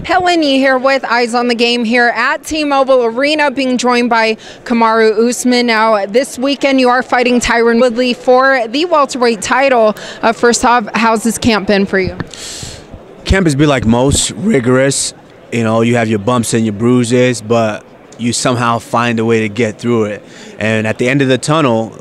Helen here with Eyes on the Game here at T-Mobile Arena, being joined by Kamaru Usman. Now, this weekend you are fighting Tyron Woodley for the welterweight title. First off, how's this camp been for you? Camp has been like most, rigorous. You know, you have your bumps and your bruises, but you somehow find a way to get through it. And at the end of the tunnel,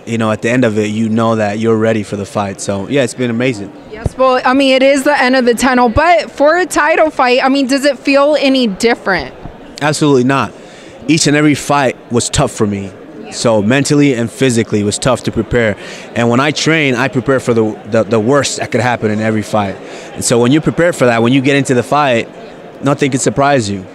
you know, at the end of it, you know that you're ready for the fight. So, yeah, it's been amazing. Yes, well, I mean, it is the end of the tunnel, but for a title fight, I mean, does it feel any different? Absolutely not. Each and every fight was tough for me. So mentally and physically, it was tough to prepare. And when I train, I prepare for the worst that could happen in every fight. And so when you prepare for that, when you get into the fight, nothing can surprise you.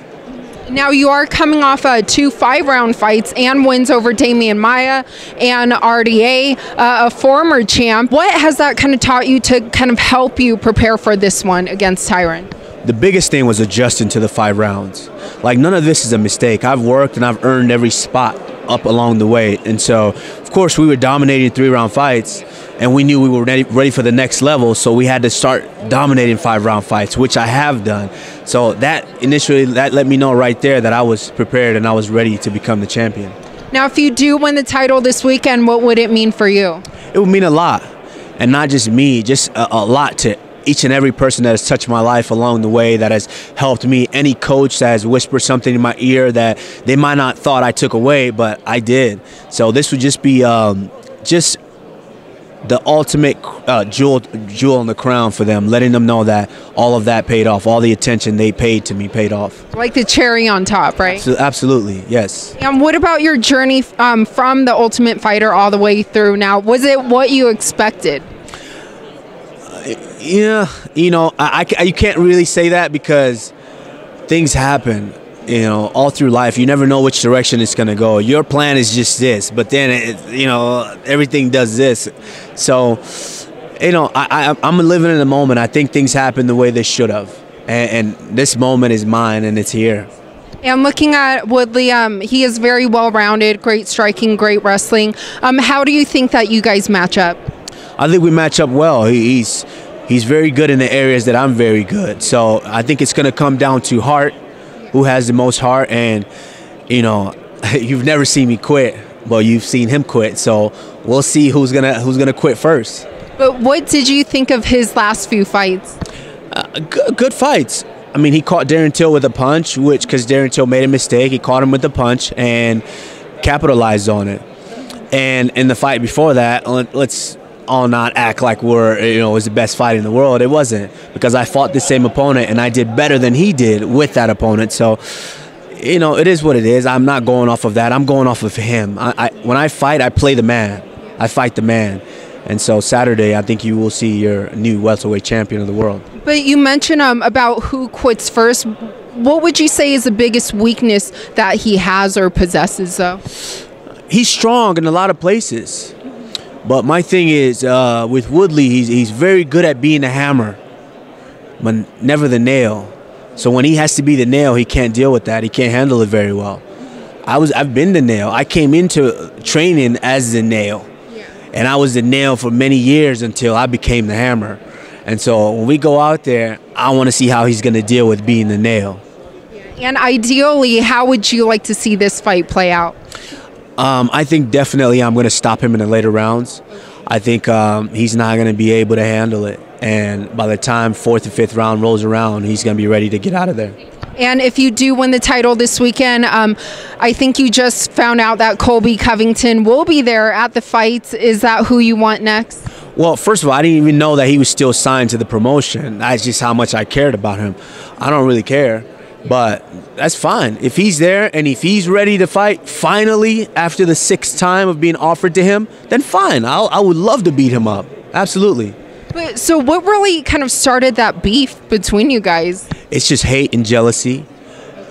Now, you are coming off two 5-round fights and wins over Damian Maia and RDA, a former champ. What has that kind of taught you to kind of help you prepare for this one against Tyron? The biggest thing was adjusting to the 5 rounds. Like, none of this is a mistake. I've worked and I've earned every spot up along the way. And so, of course, we were dominating 3-round fights, and we knew we were ready for the next level, so we had to start dominating 5-round fights, which I have done. So that initially, that let me know right there that I was prepared and I was ready to become the champion. Now, if you do win the title this weekend, what would it mean for you? It would mean a lot, and not just me, just a lot to each and every person that has touched my life along the way, that has helped me. Any coach that has whispered something in my ear that they might not thought I took away, but I did. So this would just be just the ultimate jewel in the crown for them, letting them know that all of that paid off. All the attention they paid to me paid off. Like the cherry on top, right? Absolutely, yes. And what about your journey from the Ultimate Fighter all the way through now? Was it what you expected? Yeah, you know, you can't really say that because things happen, you know, all through life. You never know which direction it's going to go. Your plan is just this, but then, you know, everything does this. So, you know, I'm living in the moment. I think things happen the way they should have. And this moment is mine, and it's here. And looking at Woodley, he is very well-rounded, great striking, great wrestling. How do you think that you guys match up? I think we match up well. He's very good in the areas that I'm very good. So I think it's going to come down to heart, who has the most heart. And, you know, you've never seen me quit, but you've seen him quit. So we'll see who's gonna quit first. But what did you think of his last few fights? Good fights. I mean, he caught Darren Till with a punch, because Darren Till made a mistake. He caught him with the punch and capitalized on it. And in the fight before that, let's all not act like it was the best fight in the world. It wasn't, because I fought the same opponent and I did better than he did with that opponent. So, you know, it is what it is. I'm not going off of that. I'm going off of him. When I fight, I play the man. I fight the man. And so Saturday, I think you will see your new welterweight champion of the world. But you mentioned about who quits first. What would you say is the biggest weakness that he has or possesses, though? He's strong in a lot of places. But my thing is, with Woodley, he's very good at being a hammer, but never the nail. So when he has to be the nail, he can't deal with that. He can't handle it very well. I've been the nail. I came into training as the nail, and I was the nail for many years until I became the hammer. And so when we go out there, I want to see how he's going to deal with being the nail. And ideally, how would you like to see this fight play out? I think definitely I'm going to stop him in the later rounds. I think he's not going to be able to handle it. And by the time 4th and 5th round rolls around, he's going to be ready to get out of there. And if you do win the title this weekend, I think you just found out that Colby Covington will be there at the fight. Is that who you want next? Well, first of all, I didn't even know that he was still signed to the promotion. That's just how much I cared about him. I don't really care. But that's fine. If he's there and if he's ready to fight finally after the 6th time of being offered to him, then fine. I would love to beat him up. Absolutely. But so what really kind of started that beef between you guys? It's just hate and jealousy.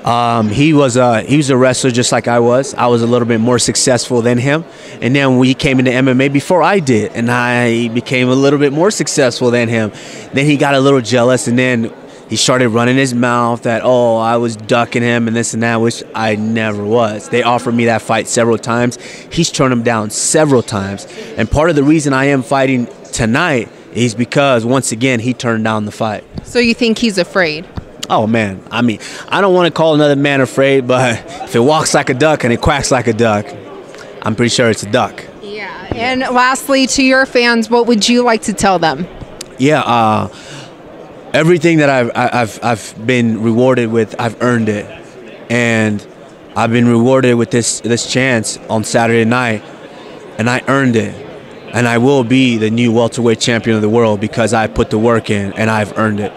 He was a wrestler just like I was. I was a little bit more successful than him. And then we came into MMA before I did, and I became a little bit more successful than him. Then he got a little jealous, and then he started running his mouth that, oh, I was ducking him and this and that, which I never was. They offered me that fight several times. He's turned him down several times. And part of the reason I am fighting tonight is because, once again, he turned down the fight. So you think he's afraid? Oh man, I mean, I don't want to call another man afraid, but if it walks like a duck and it quacks like a duck, I'm pretty sure it's a duck. Yeah. And lastly, to your fans, what would you like to tell them? Yeah, everything that I've been rewarded with, I've earned it, and I've been rewarded with this chance on Saturday night, and I earned it, and I will be the new welterweight champion of the world because I put the work in and I've earned it.